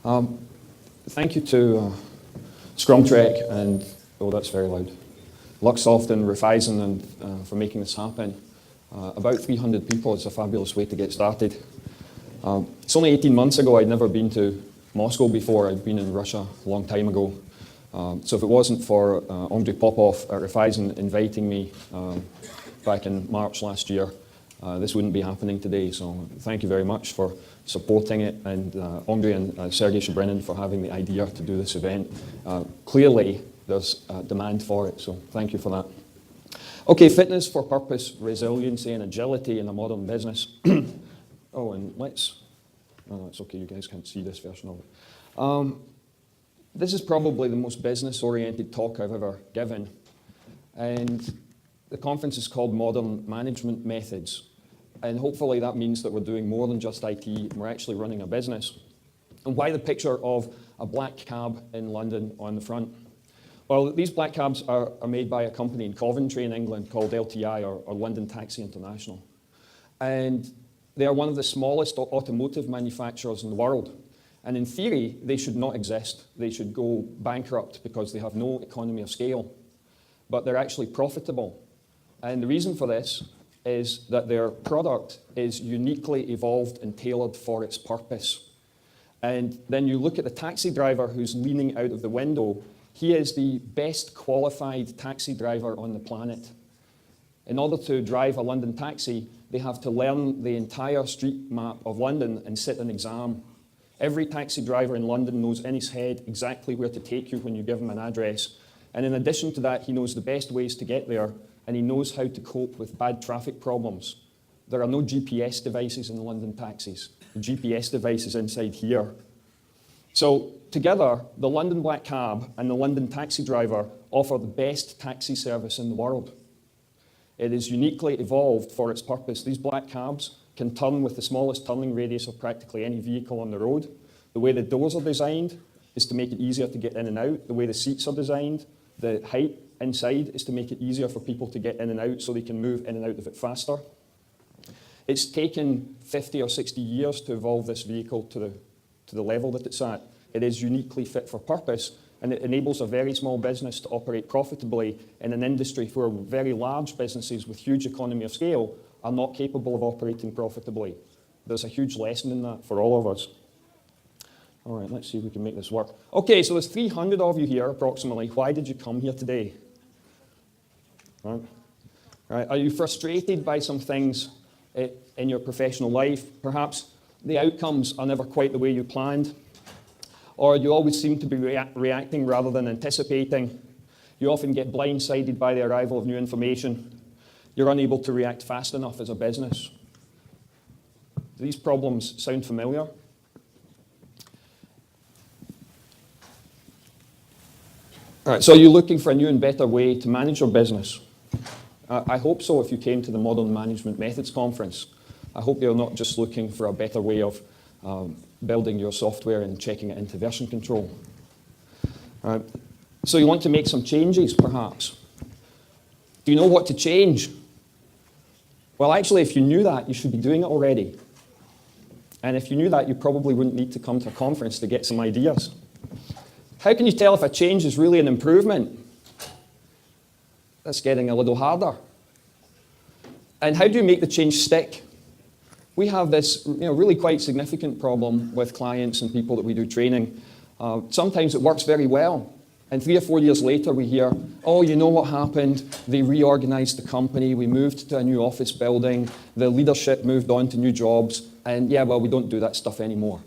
Thank you to Scrum Trek and, oh, that's very loud, Luxoft and Raiffeisen and for making this happen. About 300 people is a fabulous way to get started. It's only 18 months ago. I'd never been to Moscow before. I'd been in Russia a long time ago. So if it wasn't for Andrei Popov at Raiffeisen inviting me back in March last year, this wouldn't be happening today. So thank you very much for supporting it, and Andrei and Sergei Shubrenin for having the idea to do this event. Clearly, there's demand for it, so thank you for that. Okay, fitness for purpose, resiliency and agility in a modern business. Oh, and let's, oh, it's okay, you guys can't see this version of it. This is probably the most business-oriented talk I've ever given, and the conference is called Modern Management Methods, and hopefully that means that we're doing more than just IT, and we're actually running a business. And why the picture of a black cab in London on the front? Well, these black cabs are made by a company in Coventry in England called LTI, or London Taxi International. And they are one of the smallest automotive manufacturers in the world. And in theory, they should not exist. They should go bankrupt because they have no economy of scale. But they're actually profitable. And the reason for this is that their product is uniquely evolved and tailored for its purpose. And then you look at the taxi driver who's leaning out of the window. He is the best qualified taxi driver on the planet. In order to drive a London taxi, they have to learn the entire street map of London and sit an exam. Every taxi driver in London knows in his head exactly where to take you when you give him an address. And in addition to that, he knows the best ways to get there, and he knows how to cope with bad traffic problems. There are no GPS devices in London taxis. The GPS device is inside here. So together, the London Black Cab and the London taxi driver offer the best taxi service in the world. It is uniquely evolved for its purpose. These black cabs can turn with the smallest turning radius of practically any vehicle on the road. The way the doors are designed is to make it easier to get in and out. The way the seats are designed, the height inside is to make it easier for people to get in and out so they can move in and out of it faster. It's taken 50 or 60 years to evolve this vehicle to the level that it's at. It is uniquely fit for purpose, and it enables a very small business to operate profitably in an industry where very large businesses with huge economy of scale are not capable of operating profitably. There's a huge lesson in that for all of us. All right, let's see if we can make this work. Okay, so there's 300 of you here, approximately. Why did you come here today? Right. Are you frustrated by some things in your professional life? Perhaps the outcomes are never quite the way you planned. Or you always seem to be reacting rather than anticipating. You often get blindsided by the arrival of new information. You're unable to react fast enough as a business. Do these problems sound familiar? All right, so are you looking for a new and better way to manage your business? I hope so if you came to the Modern Management Methods Conference. I hope you're not just looking for a better way of building your software and checking it into version control. So you want to make some changes, perhaps. Do you know what to change? Well, actually, if you knew that, you should be doing it already. And if you knew that, you probably wouldn't need to come to a conference to get some ideas. How can you tell if a change is really an improvement? That's getting a little harder. And how do you make the change stick? We have this really quite significant problem with clients and people that we do training. Sometimes it works very well. And 3 or 4 years later, we hear, oh, you know what happened? They reorganized the company. We moved to a new office building. The leadership moved on to new jobs. And yeah, well, we don't do that stuff anymore.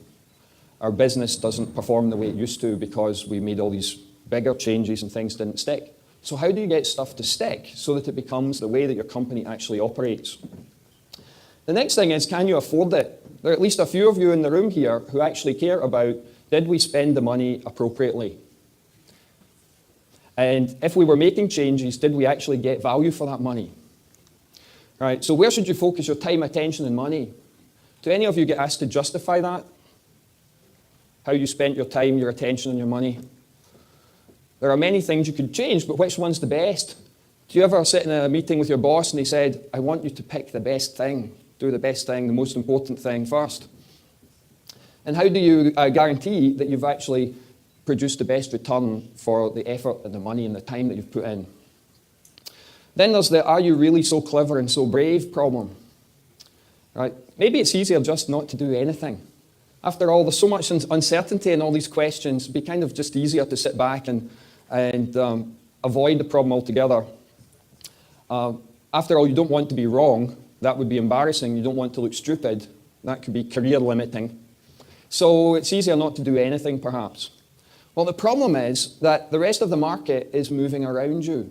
Our business doesn't perform the way it used to because we made all these bigger changes and things didn't stick. So how do you get stuff to stick so that it becomes the way that your company actually operates? The next thing is, can you afford it? There are at least a few of you in the room here who actually care about, did we spend the money appropriately? And if we were making changes, did we actually get value for that money? Right, so where should you focus your time, attention, and money? Do any of you get asked to justify that? How you spent your time, your attention, and your money? There are many things you could change, but which one's the best? Do you ever sit in a meeting with your boss and he said, I want you to pick the best thing, do the best thing, the most important thing first? And how do you guarantee that you've actually produced the best return for the effort and the money and the time that you've put in? Then there's the are you really so clever and so brave problem. Right? Maybe it's easier just not to do anything. After all, there's so much uncertainty in all these questions, it'd be kind of just easier to sit back and avoid the problem altogether. After all, you don't want to be wrong. That would be embarrassing. You don't want to look stupid. That could be career limiting. So it's easier not to do anything, perhaps. Well, the problem is that the rest of the market is moving around you.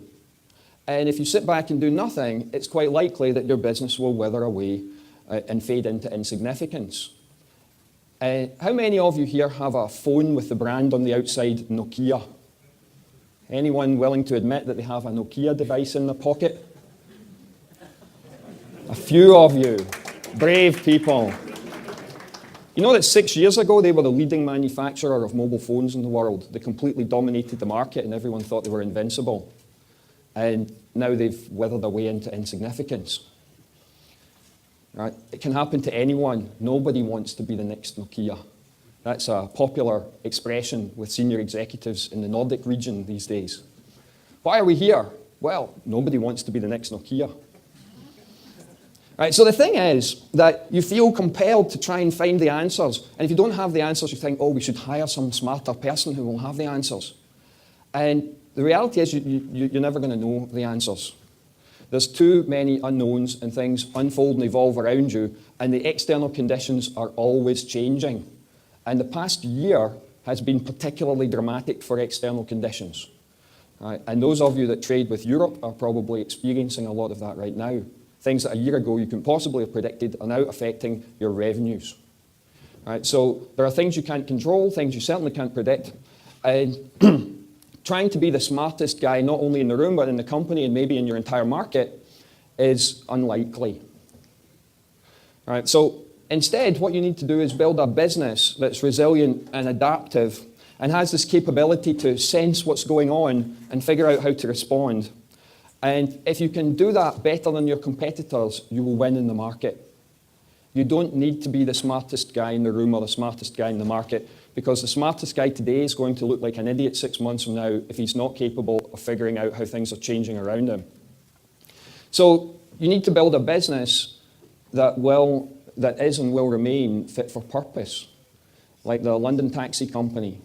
And if you sit back and do nothing, it's quite likely that your business will wither away and fade into insignificance. How many of you here have a phone with the brand on the outside, Nokia? Anyone willing to admit that they have a Nokia device in their pocket? A few of you. Brave people. You know that 6 years ago they were the leading manufacturer of mobile phones in the world. They completely dominated the market and everyone thought they were invincible. And now they've withered their way into insignificance. Right? It can happen to anyone. Nobody wants to be the next Nokia. That's a popular expression with senior executives in the Nordic region these days. Why are we here? Well, nobody wants to be the next Nokia. Right, so the thing is that you feel compelled to try and find the answers. And if you don't have the answers, you think, oh, we should hire some smarter person who will have the answers. And the reality is you're never going to know the answers. There's too many unknowns and things unfold and evolve around you, and the external conditions are always changing. And the past year has been particularly dramatic for external conditions. Right? And those of you that trade with Europe are probably experiencing a lot of that right now. Things that a year ago you couldn't possibly have predicted are now affecting your revenues. Right? So there are things you can't control, things you certainly can't predict. And trying to be the smartest guy, not only in the room, but in the company and maybe in your entire market, is unlikely. Right? So instead, what you need to do is build a business that's resilient and adaptive and has this capability to sense what's going on and figure out how to respond. And if you can do that better than your competitors, you will win in the market. You don't need to be the smartest guy in the room or the smartest guy in the market, because the smartest guy today is going to look like an idiot 6 months from now if he's not capable of figuring out how things are changing around him. So you need to build a business that is and will remain fit for purpose. Like the London taxi company.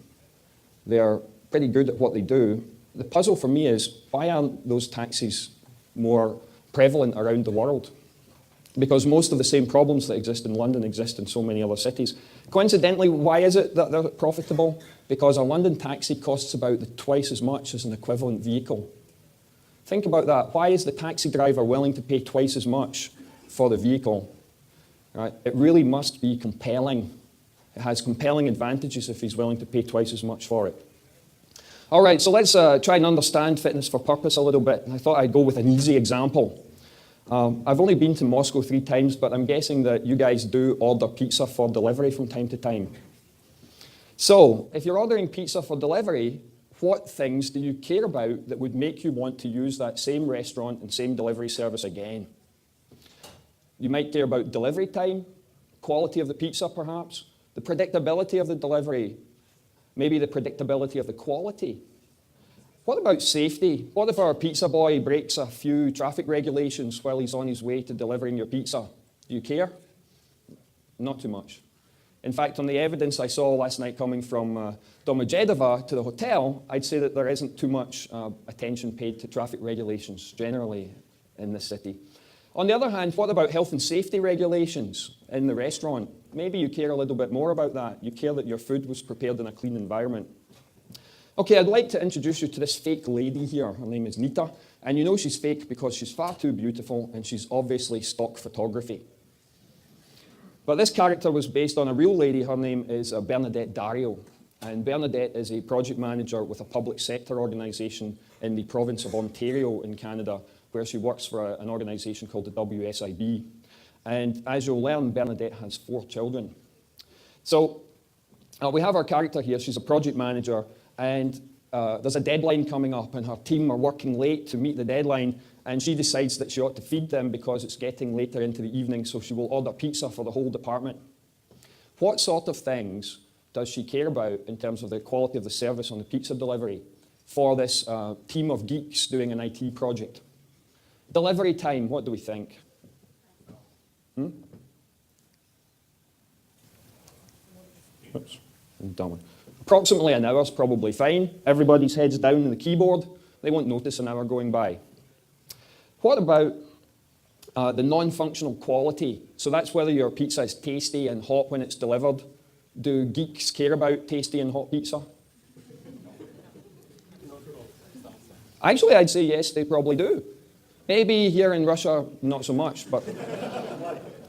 They're pretty good at what they do. The puzzle for me is, why aren't those taxis more prevalent around the world? Because most of the same problems that exist in London exist in so many other cities. Coincidentally, why is it that they're profitable? Because a London taxi costs about twice as much as an equivalent vehicle. Think about that. Why is the taxi driver willing to pay twice as much for the vehicle? Right? It really must be compelling. It has compelling advantages if he's willing to pay twice as much for it. All right, so let's try and understand fitness for purpose a little bit. I thought I'd go with an easy example. I've only been to Moscow 3 times, but I'm guessing that you guys do order pizza for delivery from time to time. So, if you're ordering pizza for delivery, what things do you care about that would make you want to use that same restaurant and same delivery service again? You might care about delivery time, quality of the pizza perhaps, the predictability of the delivery, maybe the predictability of the quality. What about safety? What if our pizza boy breaks a few traffic regulations while he's on his way to delivering your pizza? Do you care? Not too much. In fact, on the evidence I saw last night coming from Domodedovo to the hotel, I'd say that there isn't too much attention paid to traffic regulations generally in this city. On the other hand, what about health and safety regulations in the restaurant? Maybe you care a little bit more about that. You care that your food was prepared in a clean environment. Okay, I'd like to introduce you to this fake lady here. Her name is Nita. And you know she's fake because she's far too beautiful and she's obviously stock photography. But this character was based on a real lady. Her name is Bernadette Dario. And Bernadette is a project manager with a public sector organization in the province of Ontario in Canada, where she works for an organization called the WSIB. And as you'll learn, Bernadette has 4 children. So we have our character here. She's a project manager, and there's a deadline coming up, and her team are working late to meet the deadline, and she decides that she ought to feed them because it's getting later into the evening, so she will order pizza for the whole department. What sort of things does she care about in terms of the quality of the service on the pizza delivery for this team of geeks doing an IT project? Delivery time, what do we think? Oops, dumb one. Approximately an hour's probably fine. Everybody's heads down on the keyboard. They won't notice an hour going by. What about the non-functional quality? So that's whether your pizza is tasty and hot when it's delivered. Do geeks care about tasty and hot pizza? Actually, I'd say yes, they probably do. Maybe here in Russia, not so much, but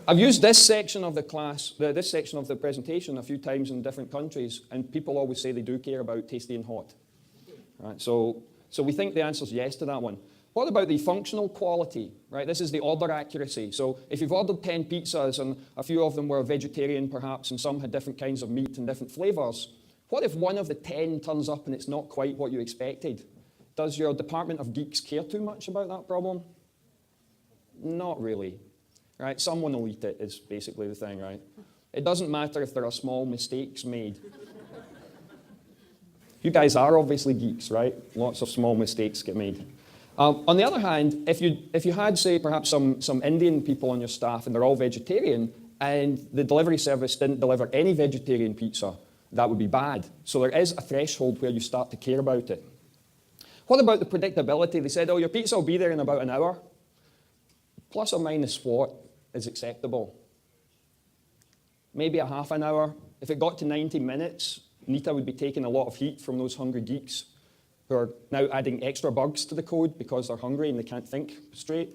I've used this section of the class, this section of the presentation a few times in different countries, and people always say they do care about tasty and hot. Right, so we think the answer is yes to that one. What about the functional quality? Right, this is the order accuracy. So if you've ordered 10 pizzas and a few of them were vegetarian perhaps, and some had different kinds of meat and different flavors, what if one of the 10 turns up and it's not quite what you expected? Does your department of geeks care too much about that problem? Not really. Right? Someone will eat it is basically the thing, right? It doesn't matter if there are small mistakes made. You guys are obviously geeks, right? Lots of small mistakes get made. On the other hand, if you had, say, perhaps some Indian people on your staff and they're all vegetarian and the delivery service didn't deliver any vegetarian pizza, that would be bad. So there is a threshold where you start to care about it. What about the predictability? They said, oh, your pizza will be there in about an hour. Plus or minus what is acceptable? Maybe a half an hour. If it got to 90 minutes, Nita would be taking a lot of heat from those hungry geeks who are now adding extra bugs to the code because they're hungry and they can't think straight.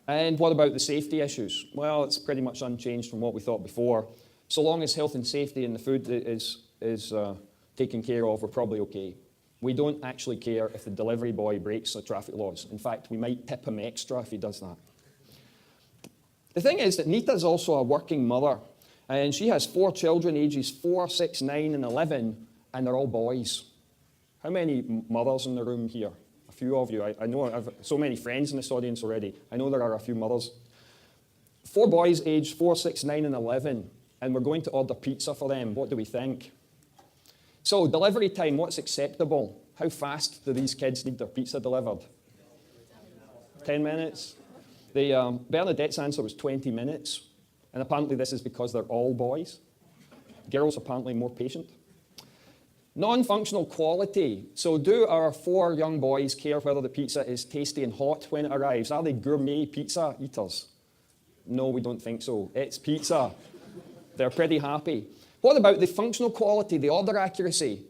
And what about the safety issues? Well, it's pretty much unchanged from what we thought before. So long as health and safety in the food is taken care of, we're probably okay. We don't actually care if the delivery boy breaks the traffic laws. In fact, we might tip him extra if he does that. The thing is that Nita's also a working mother, and she has 4 children, ages 4, 6, 9, and 11, and they're all boys. How many mothers in the room here? A few of you. I know I have so many friends in this audience already. I know there are a few mothers. 4 boys aged 4, 6, 9, and 11, and we're going to order pizza for them. What do we think? So delivery time, what's acceptable? How fast do these kids need their pizza delivered? 10 minutes? Bernadette's answer was 20 minutes. And apparently this is because they're all boys. Girls apparently more patient. Non-functional quality. So do our 4 young boys care whether the pizza is tasty and hot when it arrives? Are they gourmet pizza eaters? No, we don't think so. It's pizza. They're pretty happy. What about the functional quality, the order accuracy?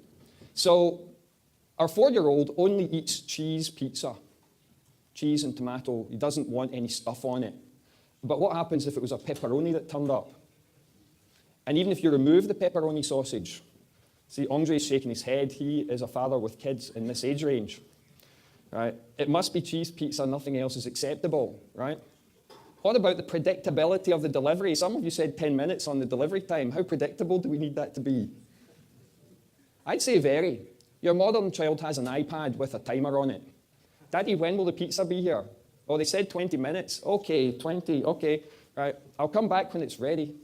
So our 4-year-old only eats cheese pizza. Cheese and tomato. He doesn't want any stuff on it. But what happens if it was a pepperoni that turned up? And even if you remove the pepperoni sausage, see, Andre's shaking his head. He is a father with kids in this age range. Right? It must be cheese pizza. Nothing else is acceptable. Right? What about the predictability of the delivery? Some of you said 10 minutes on the delivery time. How predictable do we need that to be? I'd say very. Your modern child has an iPad with a timer on it. Daddy, when will the pizza be here? Oh, they said 20 minutes. Okay, 20, okay. Right, I'll come back when it's ready.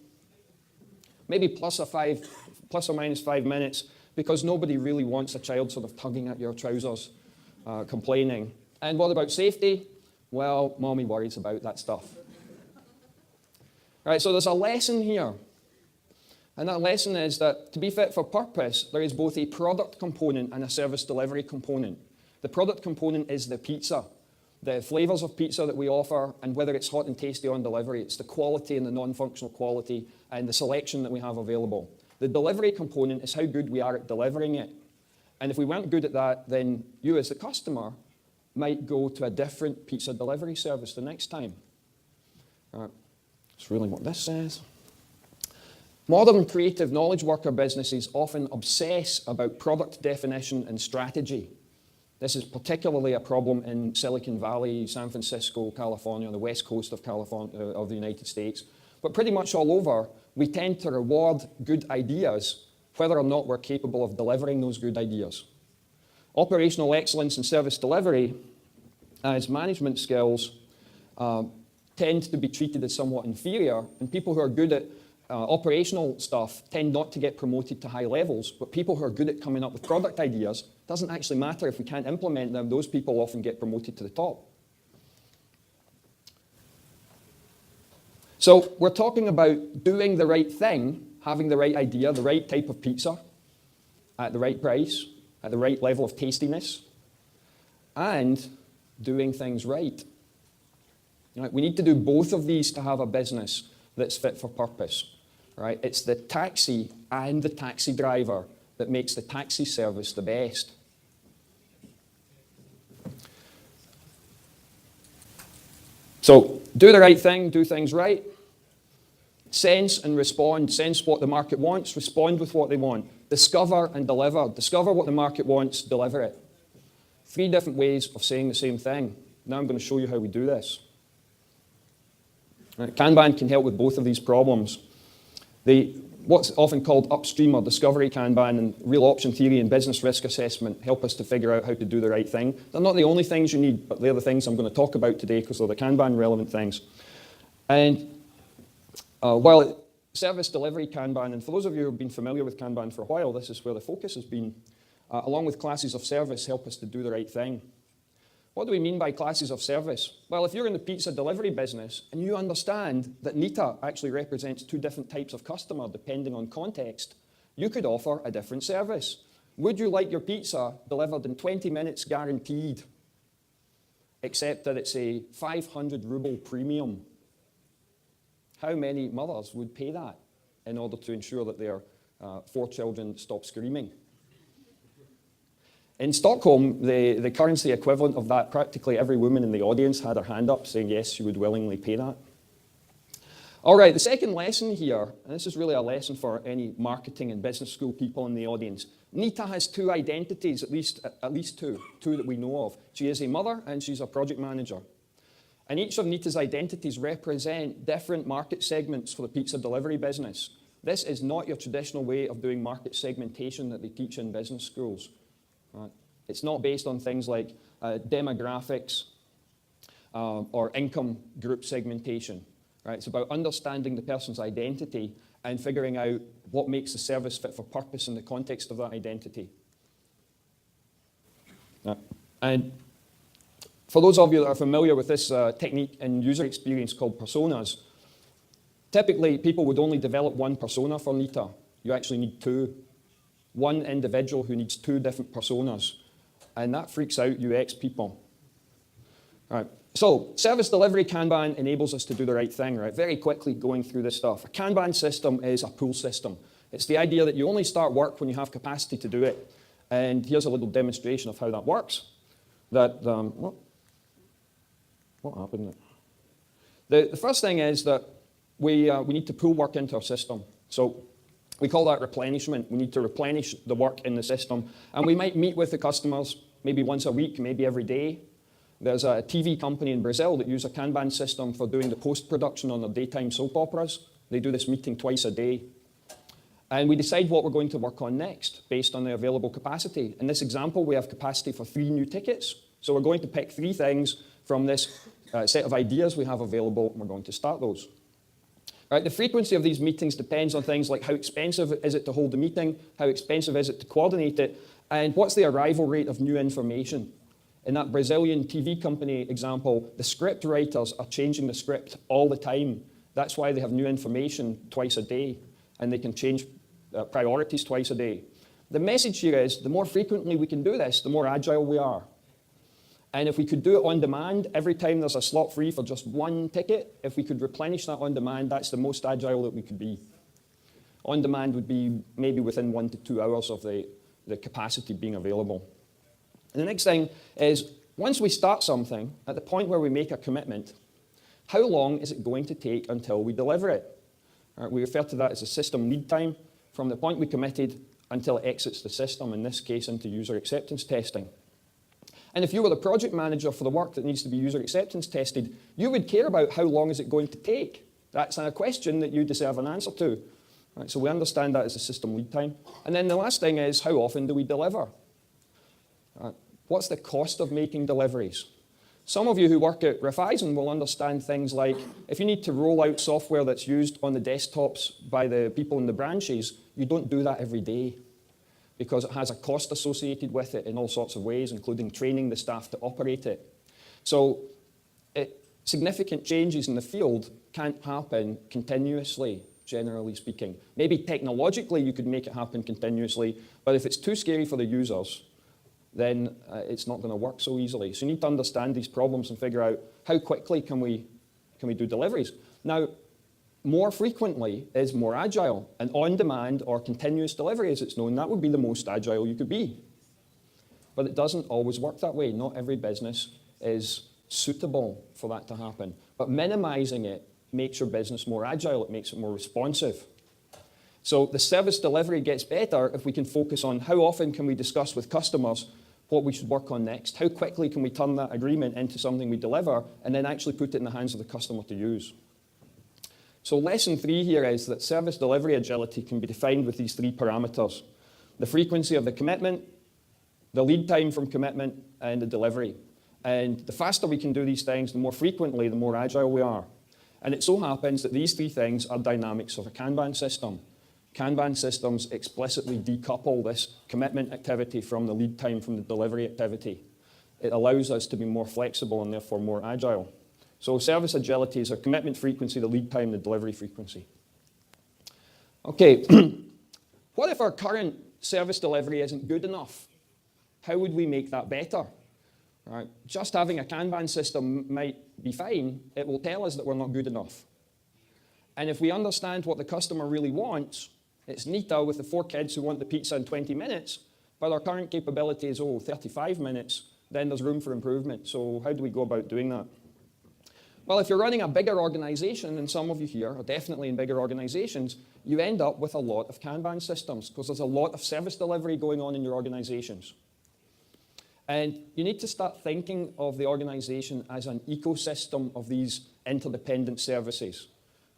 Maybe plus or minus 5 minutes, because nobody really wants a child sort of tugging at your trousers, complaining. And what about safety? Well, mommy worries about that stuff. Right, so there's a lesson here. And that lesson is that to be fit for purpose, there is both a product component and a service delivery component. The product component is the pizza, the flavors of pizza that we offer, and whether it's hot and tasty on delivery. It's the quality and the non-functional quality and the selection that we have available. The delivery component is how good we are at delivering it. And if we weren't good at that, then you as the customer might go to a different pizza delivery service the next time. That's really what this says. Modern creative knowledge worker businesses often obsess about product definition and strategy. This is particularly a problem in Silicon Valley, San Francisco, California, the west coast of California, of the United States. But pretty much all over, we tend to reward good ideas whether or not we're capable of delivering those good ideas. Operational excellence and service delivery as management skills tend to be treated as somewhat inferior, and people who are good at operational stuff tend not to get promoted to high levels, but people who are good at coming up with product ideas, doesn't actually matter if we can't implement them, those people often get promoted to the top. So we're talking about doing the right thing, having the right idea, the right type of pizza, at the right price, at the right level of tastiness, and doing things right. Right? We need to do both of these to have a business that's fit for purpose. Right? It's the taxi and the taxi driver that makes the taxi service the best. So do the right thing, do things right. Sense and respond. Sense what the market wants, respond with what they want. Discover and deliver. Discover what the market wants, deliver it. 3 different ways of saying the same thing. Now I'm going to show you how we do this. Right, Kanban can help with both of these problems. What's often called upstream or discovery Kanban and real option theory and business risk assessment help us to figure out how to do the right thing. They're not the only things you need, but they're the things I'm going to talk about today because they're the Kanban relevant things. And while service delivery Kanban, and for those of you who have been familiar with Kanban for a while, this is where the focus has been, along with classes of service, help us to do the right thing. What do we mean by classes of service? Well, if you're in the pizza delivery business and you understand that Nita actually represents 2 different types of customer depending on context, you could offer a different service. Would you like your pizza delivered in 20 minutes guaranteed, except that it's a 500 ruble premium? How many mothers would pay that in order to ensure that their 4 children stop screaming? In Stockholm, the currency equivalent of that, practically every woman in the audience had her hand up saying yes, she would willingly pay that. All right, the second lesson here, and this is really a lesson for any marketing and business school people in the audience. Nita has 2 identities, at least 2 that we know of. She is a mother and she's a project manager. And each of Nita's identities represent different market segments for the pizza delivery business. This is not your traditional way of doing market segmentation that they teach in business schools. Right. It's not based on things like demographics or income group segmentation. Right. It's about understanding the person's identity and figuring out what makes the service fit for purpose in the context of that identity. Right. And for those of you that are familiar with this technique and user experience called personas, typically people would only develop 1 persona for Nita. You actually need 2. 1 individual who needs 2 different personas, and that freaks out UX people. All right. So service delivery Kanban enables us to do the right thing, right? Very quickly going through this stuff. A Kanban system is a pull system. It's the idea that you only start work when you have capacity to do it. And here's a little demonstration of how that works. That, what happened there? The first thing is that we need to pull work into our system. So we call that replenishment. We need to replenish the work in the system. And we might meet with the customers maybe once a week, maybe every day. There's a TV company in Brazil that use a Kanban system for doing the post-production on their daytime soap operas. They do this meeting twice a day. And we decide what we're going to work on next based on the available capacity. In this example, we have capacity for 3 new tickets. So we're going to pick 3 things from this set of ideas we have available, and we're going to start those. Right, the frequency of these meetings depends on things like how expensive is it to hold the meeting, how expensive is it to coordinate it, and what's the arrival rate of new information. In that Brazilian TV company example, the script writers are changing the script all the time. That's why they have new information twice a day, and they can change priorities twice a day. The message here is the more frequently we can do this, the more agile we are. And if we could do it on demand, every time there's a slot free for just 1 ticket, if we could replenish that on demand, that's the most agile that we could be. On demand would be maybe within 1 to 2 hours of the capacity being available. And the next thing is, once we start something, at the point where we make a commitment, how long is it going to take until we deliver it? Right, we refer to that as a system lead time, from the point we committed until it exits the system, in this case into user acceptance testing. And if you were the project manager for the work that needs to be user acceptance tested, you would care about how long is it going to take. That's a question that you deserve an answer to. Right, so we understand that as a system lead time. And then the last thing is, how often do we deliver? What's the cost of making deliveries? Some of you who work at Raiffeisen will understand things like if you need to roll out software that's used on the desktops by the people in the branches, you don't do that every day because it has a cost associated with it in all sorts of ways, including training the staff to operate it. So significant changes in the field can't happen continuously, generally speaking. Maybe technologically you could make it happen continuously, but if it's too scary for the users, then it's not going to work so easily. So you need to understand these problems and figure out how quickly can we do deliveries. Now, more frequently is more agile. And on-demand or continuous delivery, as it's known, that would be the most agile you could be. But it doesn't always work that way. Not every business is suitable for that to happen. But minimizing it makes your business more agile. It makes it more responsive. So the service delivery gets better if we can focus on how often can we discuss with customers what we should work on next, how quickly can we turn that agreement into something we deliver, and then actually put it in the hands of the customer to use. So lesson 3 here is that service delivery agility can be defined with these 3 parameters: the frequency of the commitment, the lead time from commitment, and the delivery. And the faster we can do these things, the more frequently, the more agile we are. And it so happens that these 3 things are dynamics of a Kanban system. Kanban systems explicitly decouple this commitment activity from the lead time from the delivery activity. It allows us to be more flexible and therefore more agile. So service agility is our commitment frequency, the lead time, the delivery frequency. Okay, what if our current service delivery isn't good enough? How would we make that better? Right. Just having a Kanban system might be fine. It will tell us that we're not good enough. And if we understand what the customer really wants, it's neater with the 4 kids who want the pizza in 20 minutes, but our current capability is, 35 minutes, then there's room for improvement. So how do we go about doing that? Well, if you're running a bigger organization, and some of you here are definitely in bigger organizations, you end up with a lot of Kanban systems because there's a lot of service delivery going on in your organizations. And you need to start thinking of the organization as an ecosystem of these interdependent services.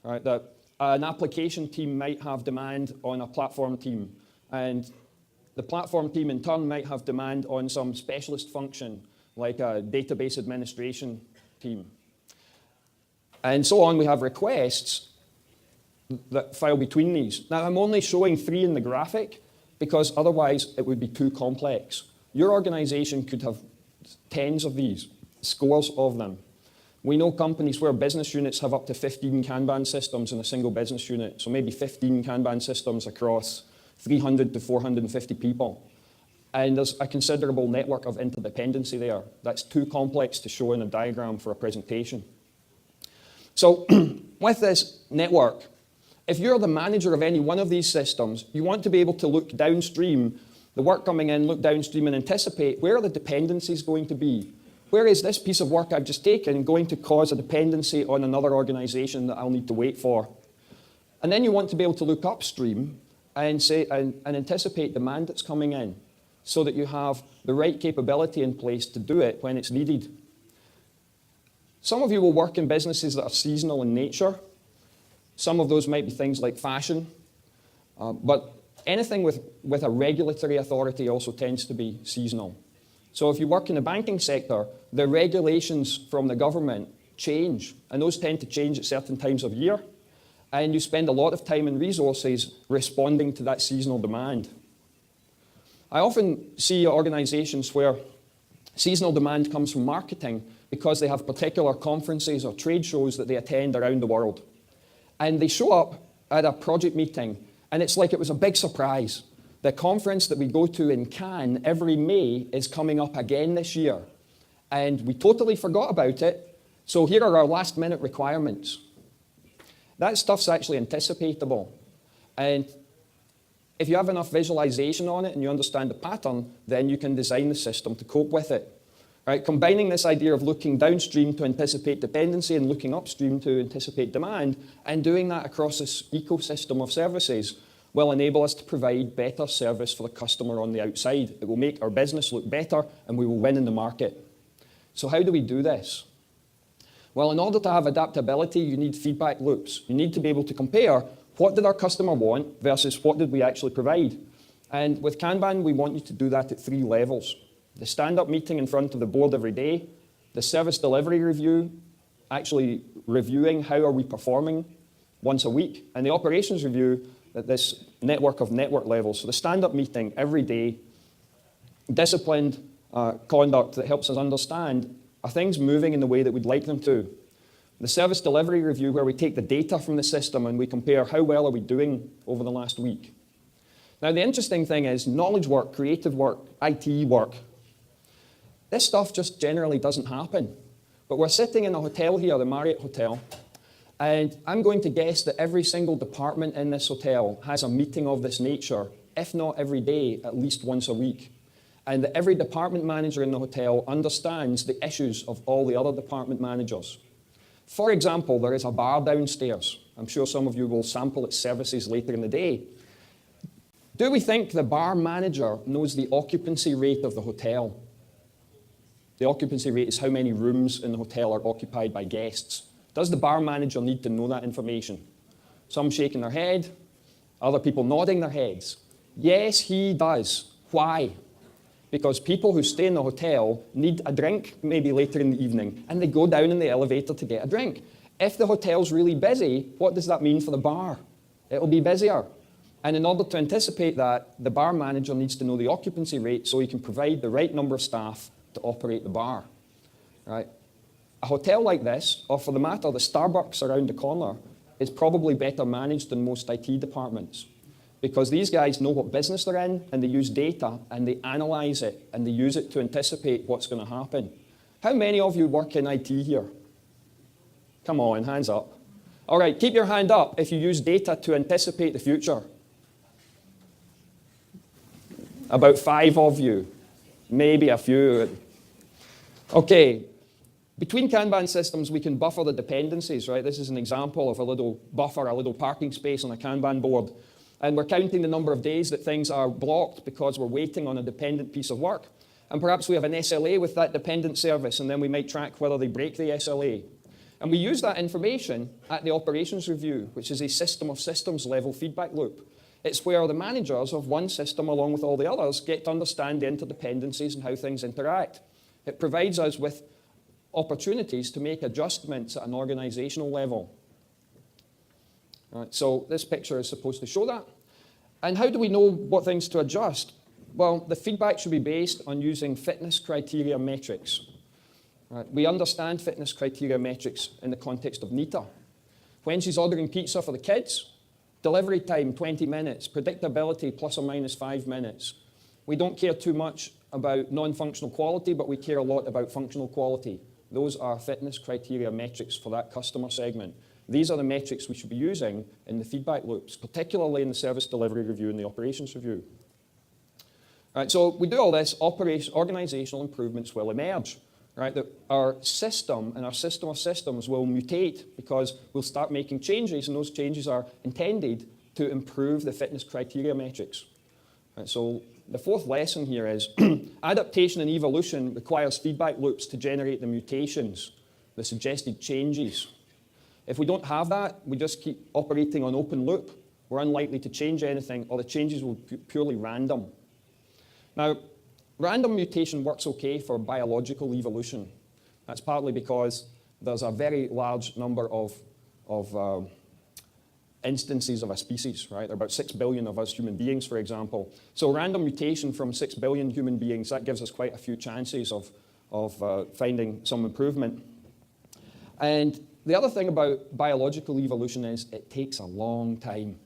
Right? That an application team might have demand on a platform team, and the platform team in turn might have demand on some specialist function, like a database administration team. And so on, we have requests that file between these. Now, I'm only showing 3 in the graphic because otherwise it would be too complex. Your organization could have tens of these, scores of them. We know companies where business units have up to 15 Kanban systems in a single business unit, so maybe 15 Kanban systems across 300 to 450 people. And there's a considerable network of interdependency there. That's too complex to show in a diagram for a presentation. So with this network, if you're the manager of any one of these systems, you want to be able to look downstream, the work coming in, look downstream and anticipate where are the dependencies going to be. Where is this piece of work I've just taken going to cause a dependency on another organization that I'll need to wait for? And then you want to be able to look upstream and anticipate demand that's coming in so that you have the right capability in place to do it when it's needed. Some of you will work in businesses that are seasonal in nature. Some of those might be things like fashion. But anything with a regulatory authority also tends to be seasonal. So if you work in the banking sector, the regulations from the government change, and those tend to change at certain times of year, and you spend a lot of time and resources responding to that seasonal demand. I often see organizations where seasonal demand comes from marketing because they have particular conferences or trade shows that they attend around the world. And they show up at a project meeting, and it's like it was a big surprise. The conference that we go to in Cannes every May is coming up again this year. And we totally forgot about it, so here are our last-minute requirements. That stuff's actually anticipatable. And if you have enough visualization on it and you understand the pattern, then you can design the system to cope with it. Right? Combining this idea of looking downstream to anticipate dependency and looking upstream to anticipate demand, and doing that across this ecosystem of services will enable us to provide better service for the customer on the outside. It will make our business look better and we will win in the market. So how do we do this? Well, in order to have adaptability, you need feedback loops. You need to be able to compare what did our customer want versus what did we actually provide. And with Kanban, we want you to do that at 3 levels. The stand-up meeting in front of the board every day, The service delivery review, actually reviewing how are we performing once a week. And the operations review, this network of network levels. So the stand-up meeting every day, disciplined conduct that helps us understand, are things moving in the way that we'd like them to? The service delivery review, where we take the data from the system and we compare how well are we doing over the last week. Now, the interesting thing is knowledge work, creative work, IT work. This stuff just generally doesn't happen. But we're sitting in a hotel here, the Marriott Hotel, and I'm going to guess that every single department in this hotel has a meeting of this nature, if not every day, at least once a week. And that every department manager in the hotel understands the issues of all the other department managers. For example, there is a bar downstairs. I'm sure some of you will sample its services later in the day. Do we think the bar manager knows the occupancy rate of the hotel? The occupancy rate is how many rooms in the hotel are occupied by guests. Does the bar manager need to know that information? Some shaking their head, other people nodding their heads. Yes, he does. Why? Because people who stay in the hotel need a drink maybe later in the evening, and they go down in the elevator to get a drink. If the hotel's really busy, what does that mean for the bar? It'll be busier. And in order to anticipate that, the bar manager needs to know the occupancy rate so he can provide the right number of staff to operate the bar. Right? A hotel like this, or for the matter, the Starbucks around the corner, is probably better managed than most IT departments. Because these guys know what business they're in, and they use data, and they analyze it, and they use it to anticipate what's going to happen. How many of you work in IT here? Come on, hands up. All right, keep your hand up if you use data to anticipate the future. About 5 of you, maybe a few. Okay, between Kanban systems, we can buffer the dependencies, right? This is an example of a little buffer, a little parking space on a Kanban board. And we're counting the number of days that things are blocked because we're waiting on a dependent piece of work. And perhaps we have an SLA with that dependent service, and then we might track whether they break the SLA. And we use that information at the operations review, which is a system of systems level feedback loop. It's where the managers of one system, along with all the others, get to understand the interdependencies and how things interact. It provides us with opportunities to make adjustments at an organizational level. All right, so this picture is supposed to show that. And how do we know what things to adjust? Well, the feedback should be based on using fitness criteria metrics. Right, we understand fitness criteria metrics in the context of Nita. When she's ordering pizza for the kids, delivery time, 20 minutes. Predictability, plus or minus 5 minutes. We don't care too much about non-functional quality, but we care a lot about functional quality. Those are fitness criteria metrics for that customer segment. These are the metrics we should be using in the feedback loops, particularly in the service delivery review and the operations review. All right, so we do all this, organizational improvements will emerge. Right, that our system and our system of systems will mutate because we'll start making changes, and those changes are intended to improve the fitness criteria metrics. Right, so the fourth lesson here is adaptation and evolution requires feedback loops to generate the mutations, the suggested changes. If we don't have that, we just keep operating on open loop. We're unlikely to change anything, or the changes will be purely random. Now, random mutation works okay for biological evolution. That's partly because there's a very large number of instances of a species, right? There are about 6 billion of us human beings, for example. So random mutation from 6 billion human beings, that gives us quite a few chances of finding some improvement. And the other thing about biological evolution is it takes a long time.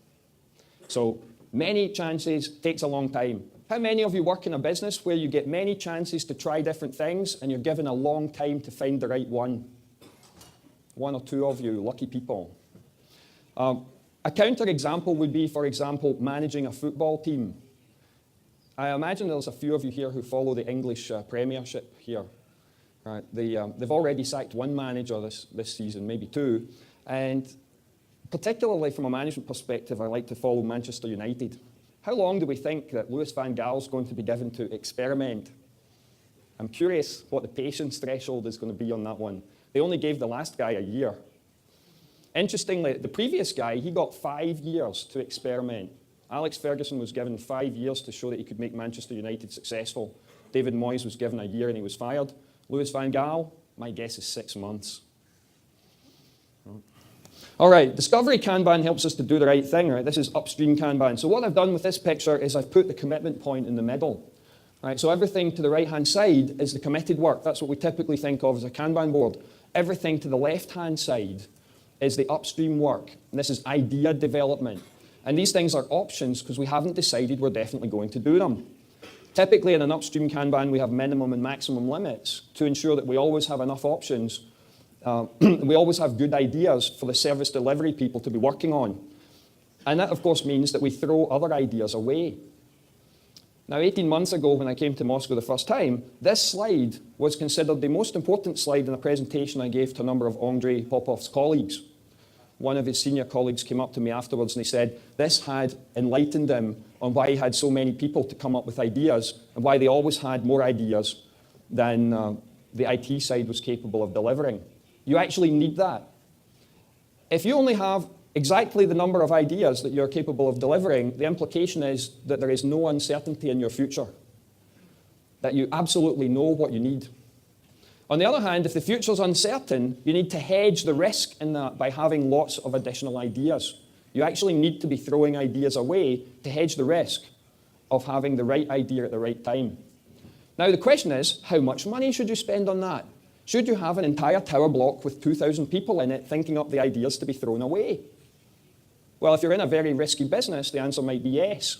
So many chances takes a long time. How many of you work in a business where you get many chances to try different things and you're given a long time to find the right one? 1 or 2 of you, lucky people. A counterexample would be, for example, managing a football team. I imagine there's a few of you here who follow the English Premiership here. Right? They've already sacked 1 manager this season, maybe 2. And particularly from a management perspective, I like to follow Manchester United. How long do we think that Louis van Gaal's going to be given to experiment? I'm curious what the patience threshold is going to be on that one. They only gave the last guy a year. Interestingly, the previous guy, he got 5 years to experiment. Alex Ferguson was given 5 years to show that he could make Manchester United successful. David Moyes was given a year and he was fired. Louis van Gaal, My guess is 6 months. All right, discovery Kanban helps us to do the right thing, right? This is upstream Kanban. So what I've done with this picture is I've put the commitment point in the middle. Right, so everything to the right-hand side is the committed work. That's what we typically think of as a Kanban board. Everything to the left-hand side is the upstream work. And this is idea development. And these things are options because we haven't decided we're definitely going to do them. Typically in an upstream Kanban, we have minimum and maximum limits to ensure that we always have enough options. We always have good ideas for the service delivery people to be working on. And that, of course, means that we throw other ideas away. Now, 18 months ago, when I came to Moscow the first time, this slide was considered the most important slide in a presentation I gave to a number of Andrei Popov's colleagues. One of his senior colleagues came up to me afterwards and he said this had enlightened him on why he had so many people to come up with ideas and why they always had more ideas than the IT side was capable of delivering. You actually need that. If you only have exactly the number of ideas that you're capable of delivering, the implication is that there is no uncertainty in your future, that you absolutely know what you need. On the other hand, if the future's uncertain, you need to hedge the risk in that by having lots of additional ideas. You actually need to be throwing ideas away to hedge the risk of having the right idea at the right time. Now, the question is, how much money should you spend on that? Should you have an entire tower block with 2,000 people in it thinking up the ideas to be thrown away? Well, if you're in a very risky business, the answer might be yes.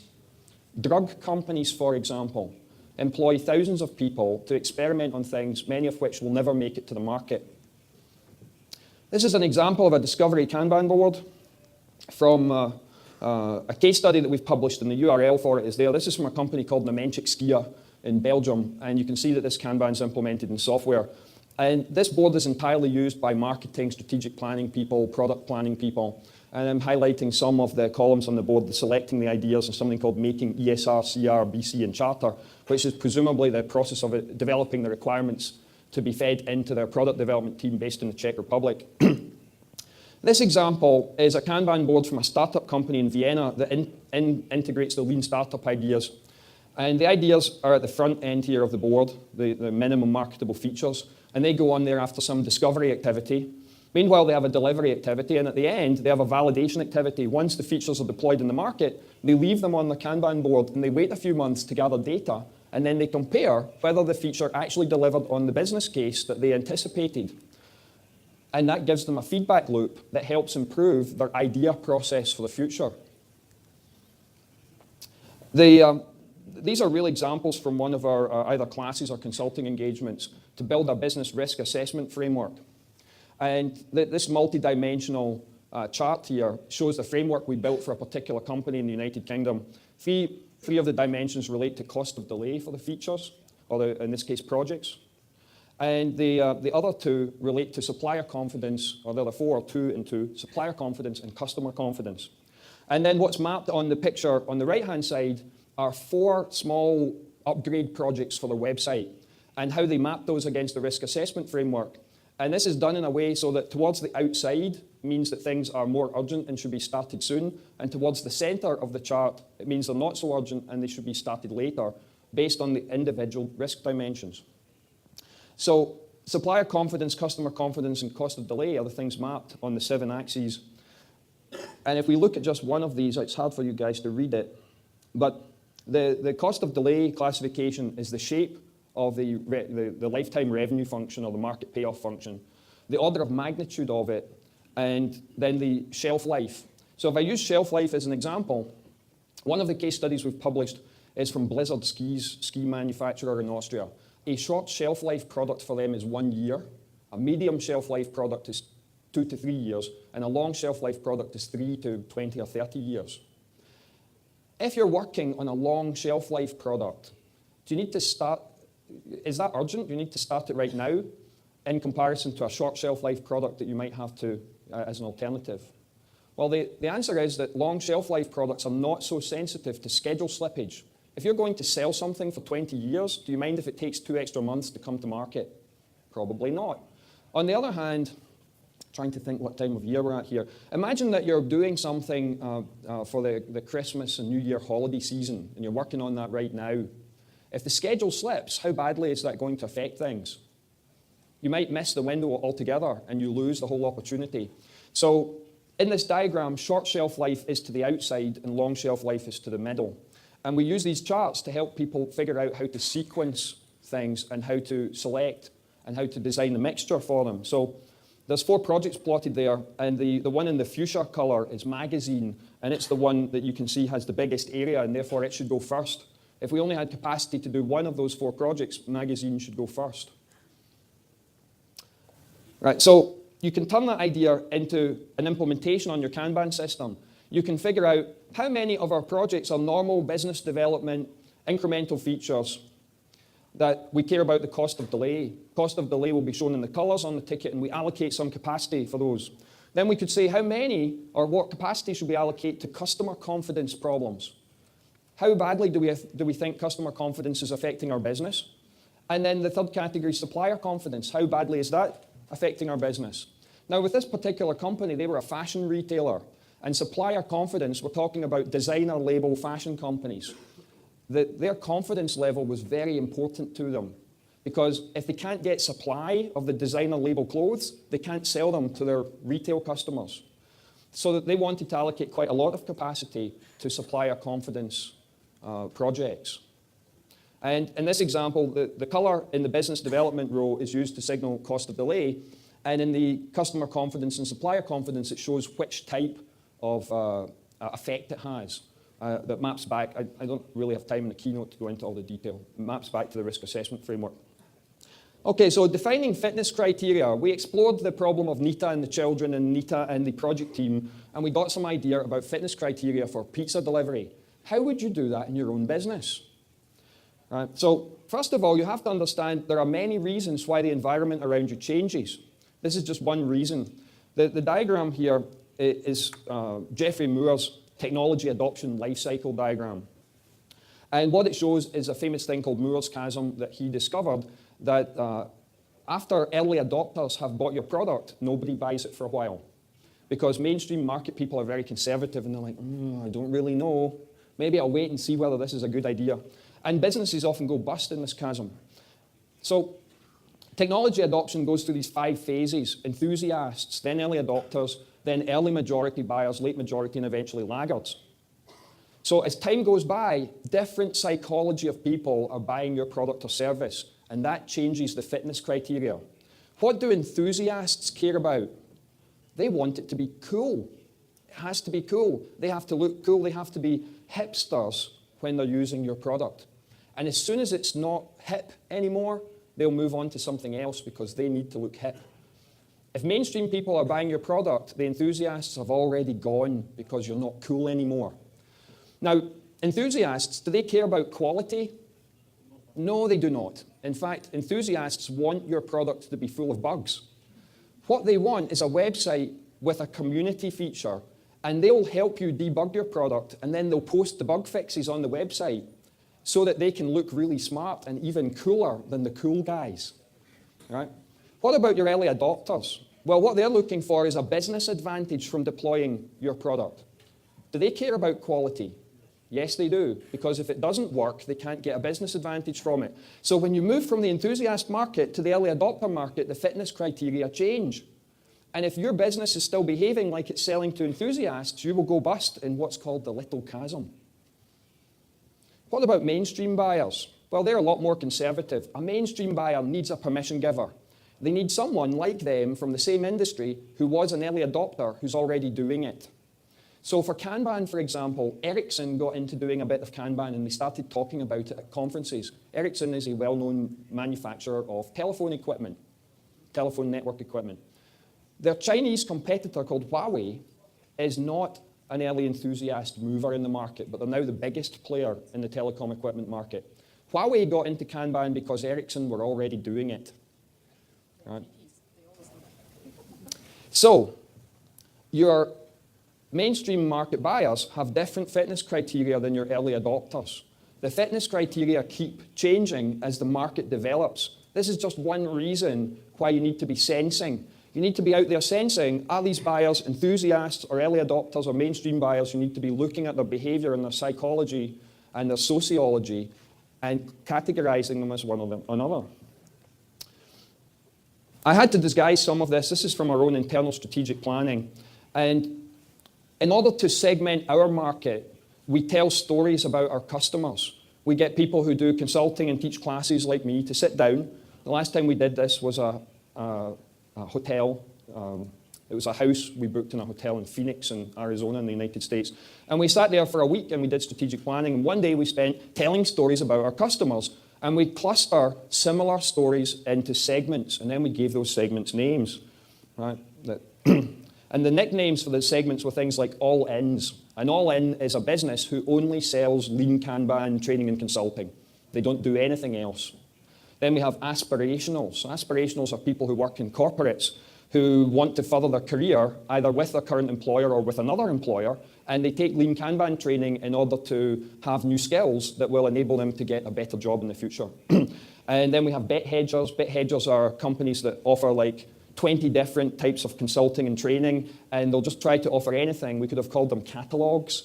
Drug companies, for example, employ thousands of people to experiment on things, many of which will never make it to the market. This is an example of a discovery Kanban board from a case study that we've published, and the URL for it is there. This is from a company called Skia in Belgium, and you can see that this Kanban is implemented in software. And this board is entirely used by marketing, strategic planning people, product planning people. And I'm highlighting some of the columns on the board, selecting the ideas, and something called making ESR, CR, BC, and charter, which is presumably the process of developing the requirements to be fed into their product development team based in the Czech Republic. This example is a Kanban board from a startup company in Vienna that integrates the lean startup ideas. And the ideas are at the front end here of the board, the minimum marketable features, and they go on there after some discovery activity. Meanwhile, they have a delivery activity, and at the end, they have a validation activity. Once the features are deployed in the market, they leave them on the Kanban board, and they wait a few months to gather data, and then they compare whether the feature actually delivered on the business case that they anticipated. And that gives them a feedback loop that helps improve their idea process for the future. These are real examples from one of our either classes or consulting engagements to build a business risk assessment framework. And this multi-dimensional chart here shows the framework we built for a particular company in the United Kingdom. Three of the dimensions relate to cost of delay for the features, or in this case, projects. And the other two relate to supplier confidence, or the other four are 2 and 2, supplier confidence and customer confidence. And then what's mapped on the picture on the right-hand side are 4 small upgrade projects for their website, and how they map those against the risk assessment framework. And this is done in a way so that towards the outside means that things are more urgent and should be started soon, and towards the center of the chart, it means they're not so urgent and they should be started later, based on the individual risk dimensions. So supplier confidence, customer confidence, and cost of delay are the things mapped on the 7 axes. And if we look at just one of these, it's hard for you guys to read it, but the cost of delay classification is the shape of the lifetime revenue function, or the market payoff function, the order of magnitude of it, and then the shelf life. So if I use shelf life as an example, one of the case studies we've published is from Blizzard ski manufacturer in Austria. A short shelf life product for them is 1 year, a medium shelf life product is 2 to 3 years, and a long shelf life product is 3 to 20 or 30 years. If you're working on a long shelf life product, do you need to start, is that urgent? Do you need to start it right now in comparison to a short shelf life product that you might have to as an alternative? Well, the answer is that long shelf life products are not so sensitive to schedule slippage. If you're going to sell something for 20 years, do you mind if it takes 2 extra months to come to market? Probably not. On the other hand, trying to think what time of year we're at here. Imagine that you're doing something for the Christmas and New Year holiday season, and you're working on that right now. If the schedule slips, how badly is that going to affect things? You might miss the window altogether and you lose the whole opportunity. So in this diagram, short shelf life is to the outside and long shelf life is to the middle. And we use these charts to help people figure out how to sequence things and how to select and how to design the mixture for them. So there's 4 projects plotted there, and the one in the fuchsia color is magazine, and it's the one that you can see has the biggest area, and therefore it should go first. If we only had capacity to do one of those 4 projects, magazine should go first. Right, so you can turn that idea into an implementation on your Kanban system. You can figure out how many of our projects are normal business development, incremental features that we care about the cost of delay. Cost of delay will be shown in the colors on the ticket, and we allocate some capacity for those. Then we could say how many or what capacity should we allocate to customer confidence problems. How badly do we think customer confidence is affecting our business? And then the third category, supplier confidence. How badly is that affecting our business? Now, with this particular company, they were a fashion retailer. And supplier confidence, we're talking about designer label fashion companies. Their confidence level was very important to them. Because if they can't get supply of the designer label clothes, they can't sell them to their retail customers. So that they wanted to allocate quite a lot of capacity to supplier confidence projects. And in this example, the color in the business development row is used to signal cost of delay. And in the customer confidence and supplier confidence, it shows which type of effect it has. That maps back, I don't really have time in the keynote to go into all the detail. It maps back to the risk assessment framework. Okay, so defining fitness criteria. We explored the problem of Nita and the children and Nita and the project team, and we got some idea about fitness criteria for pizza delivery. How would you do that in your own business? Right, so first of all, you have to understand there are many reasons why the environment around you changes. This is just one reason. The diagram here is Geoffrey Moore's technology adoption life cycle diagram. And what it shows is a famous thing called Moore's chasm that he discovered, that after early adopters have bought your product, nobody buys it for a while. Because mainstream market people are very conservative and they're like, I don't really know. Maybe I'll wait and see whether this is a good idea. And businesses often go bust in this chasm. So technology adoption goes through these 5 phases: enthusiasts, then early adopters, then early majority buyers, late majority, and eventually laggards. So as time goes by, different psychology of people are buying your product or service, and that changes the fitness criteria. What do enthusiasts care about? They want it to be cool. It has to be cool. They have to look cool. They have to be hipsters when they're using your product. And as soon as it's not hip anymore, they'll move on to something else because they need to look hip. If mainstream people are buying your product, the enthusiasts have already gone because you're not cool anymore. Now, enthusiasts, do they care about quality? No, they do not. In fact, enthusiasts want your product to be full of bugs. What they want is a website with a community feature, and they'll help you debug your product, and then they'll post the bug fixes on the website so that they can look really smart and even cooler than the cool guys. Right? What about your early adopters? Well, what they're looking for is a business advantage from deploying your product. Do they care about quality? Yes, they do, because if it doesn't work, they can't get a business advantage from it. So when you move from the enthusiast market to the early adopter market, the fitness criteria change. And if your business is still behaving like it's selling to enthusiasts, you will go bust in what's called the little chasm. What about mainstream buyers? Well, they're a lot more conservative. A mainstream buyer needs a permission giver. They need someone like them from the same industry who was an early adopter who's already doing it. So for Kanban, for example, Ericsson got into doing a bit of Kanban and they started talking about it at conferences. Ericsson is a well-known manufacturer of telephone equipment, telephone network equipment. Their Chinese competitor called Huawei is not an early enthusiast mover in the market, but they're now the biggest player in the telecom equipment market. Huawei got into Kanban because Ericsson were already doing it. Right. So, your mainstream market buyers have different fitness criteria than your early adopters. The fitness criteria keep changing as the market develops. This is just one reason why you need to be sensing. You need to be out there sensing, are these buyers enthusiasts or early adopters or mainstream buyers? You need to be looking at their behavior and their psychology and their sociology and categorizing them as one or another. I had to disguise some of this. This is from our own internal strategic planning. And in order to segment our market, we tell stories about our customers. We get people who do consulting and teach classes like me to sit down. The last time we did this was a hotel. It was a house we booked in a hotel in Phoenix in Arizona in the United States. And we sat there for a week and we did strategic planning. And one day we spent telling stories about our customers. And we cluster similar stories into segments. And then we gave those segments names. Right? And the nicknames for the segments were things like All Ins. And All In is a business who only sells lean Kanban training and consulting. They don't do anything else. Then we have aspirationals. Aspirationals are people who work in corporates who want to further their career either with their current employer or with another employer, and they take lean Kanban training in order to have new skills that will enable them to get a better job in the future. And then we have bet hedgers. Bet hedgers are companies that offer like 20 different types of consulting and training, and they'll just try to offer anything. We could have called them catalogs.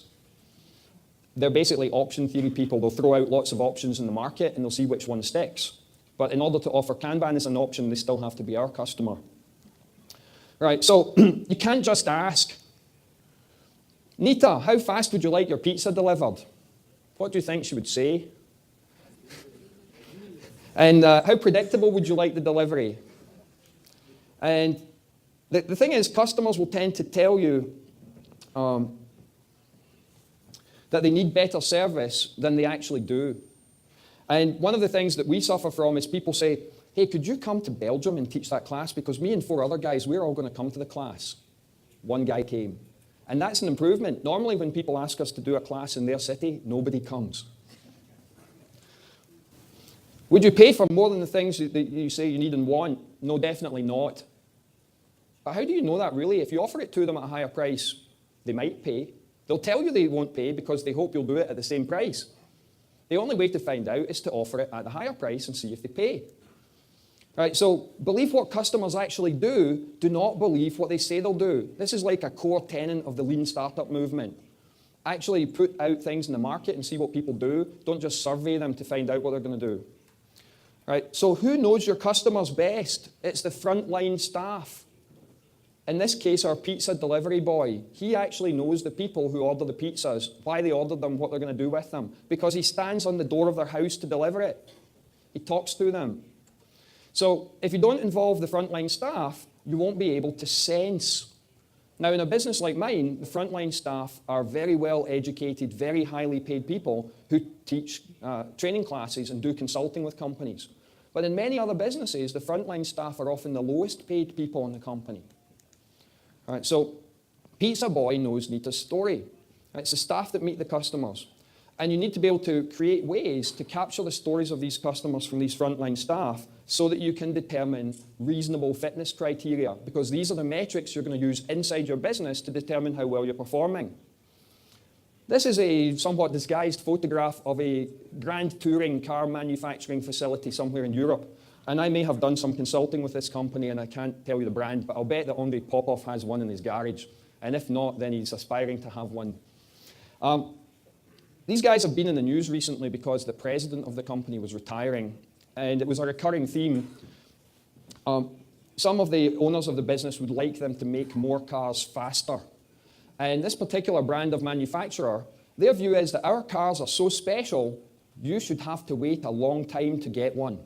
They're basically option theory people. They'll throw out lots of options in the market, and they'll see which one sticks. But in order to offer Kanban as an option, they still have to be our customer. Right, so you can't just ask, Nita, how fast would you like your pizza delivered? What do you think she would say? And how predictable would you like the delivery? And the thing is, customers will tend to tell you that they need better service than they actually do. And one of the things that we suffer from is people say, hey, could you come to Belgium and teach that class? Because me and 4 other guys, we're all going to come to the class. One guy came. And that's an improvement. Normally when people ask us to do a class in their city, nobody comes. Would you pay for more than the things that you say you need and want? No, definitely not. But how do you know that really? If you offer it to them at a higher price, they might pay. They'll tell you they won't pay because they hope you'll do it at the same price. The only way to find out is to offer it at a higher price and see if they pay. Right, so believe what customers actually do not believe what they say they'll do. This is like a core tenet of the lean startup movement. Actually put out things in the market and see what people do. Don't just survey them to find out what they're going to do. Right, so who knows your customers best? It's the frontline staff. In this case, our pizza delivery boy. He actually knows the people who order the pizzas, why they ordered them, what they're going to do with them, because he stands on the door of their house to deliver it. He talks to them. So if you don't involve the frontline staff, you won't be able to sense. Now, in a business like mine, the frontline staff are very well educated, very highly paid people who teach training classes and do consulting with companies. But in many other businesses, the frontline staff are often the lowest paid people in the company. All right, so Pizza Boy knows Nita's story. It's the staff that meet the customers. And you need to be able to create ways to capture the stories of these customers from these frontline staff so that you can determine reasonable fitness criteria, because these are the metrics you're going to use inside your business to determine how well you're performing. This is a somewhat disguised photograph of a grand touring car manufacturing facility somewhere in Europe. And I may have done some consulting with this company, and I can't tell you the brand, but I'll bet that Andre Popov has one in his garage. And if not, then he's aspiring to have one. These guys have been in the news recently because the president of the company was retiring, and it was a recurring theme. Some of the owners of the business would like them to make more cars faster. And this particular brand of manufacturer, their view is that our cars are so special, you should have to wait a long time to get one.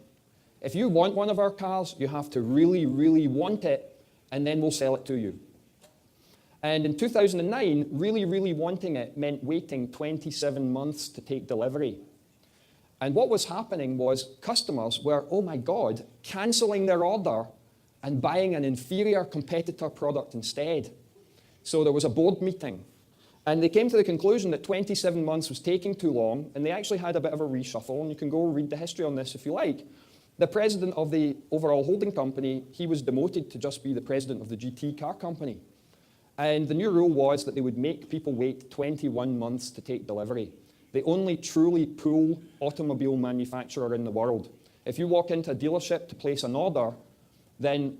If you want one of our cars, you have to really, really want it, and then we'll sell it to you. And in 2009, really, really wanting it meant waiting 27 months to take delivery. And what was happening was customers were, oh my God, cancelling their order and buying an inferior competitor product instead. So there was a board meeting. And they came to the conclusion that 27 months was taking too long, and they actually had a bit of a reshuffle, and you can go read the history on this if you like. The president of the overall holding company, he was demoted to just be the president of the GT car company. And the new rule was that they would make people wait 21 months to take delivery. The only truly pool automobile manufacturer in the world. If you walk into a dealership to place an order, then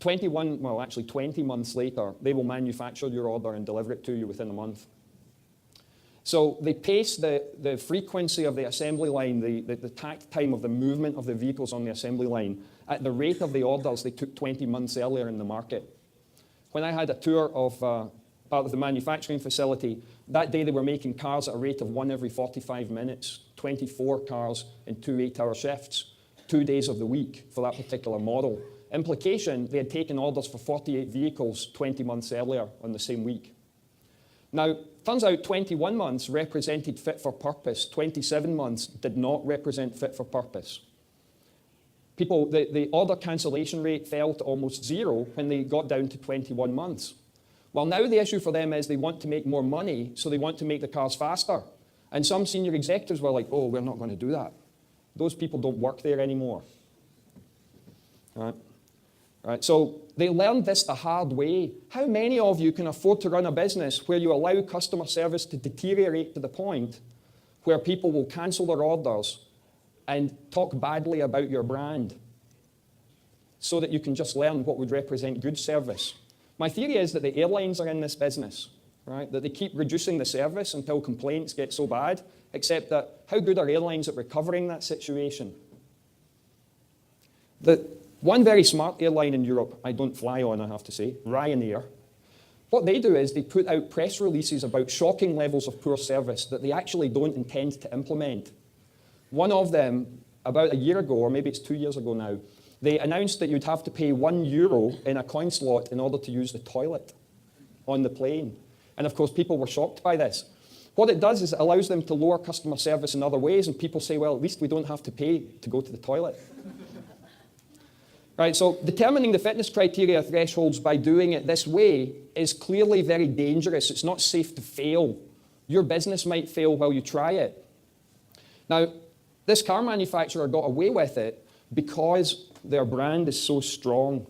20 months later, they will manufacture your order and deliver it to you within a month. So they pace the frequency of the assembly line, the takt time of the movement of the vehicles on the assembly line at the rate of the orders they took 20 months earlier in the market. When I had a tour of part of the manufacturing facility, that day they were making cars at a rate of 1 every 45 minutes, 24 cars in 2 8-hour shifts, 2 days of the week for that particular model. Implication, they had taken orders for 48 vehicles 20 months earlier on the same week. Now, turns out 21 months represented fit for purpose. 27 months did not represent fit for purpose. The order cancellation rate fell to almost 0 when they got down to 21 months. Well, now the issue for them is they want to make more money, so they want to make the cars faster. And some senior executives were like, oh, we're not going to do that. Those people don't work there anymore. Right, so they learned this the hard way. How many of you can afford to run a business where you allow customer service to deteriorate to the point where people will cancel their orders and talk badly about your brand so that you can just learn what would represent good service? My theory is that the airlines are in this business, right? That they keep reducing the service until complaints get so bad, except that how good are airlines at recovering that situation? One very smart airline in Europe, I don't fly on, I have to say, Ryanair, what they do is they put out press releases about shocking levels of poor service that they actually don't intend to implement. One of them, about a year ago, or maybe it's 2 years ago now, they announced that you'd have to pay €1 in a coin slot in order to use the toilet on the plane. And of course, people were shocked by this. What it does is it allows them to lower customer service in other ways, and people say, well, at least we don't have to pay to go to the toilet. Right, so determining the fitness criteria thresholds by doing it this way is clearly very dangerous. It's not safe to fail. Your business might fail while you try it. Now, this car manufacturer got away with it because their brand is so strong.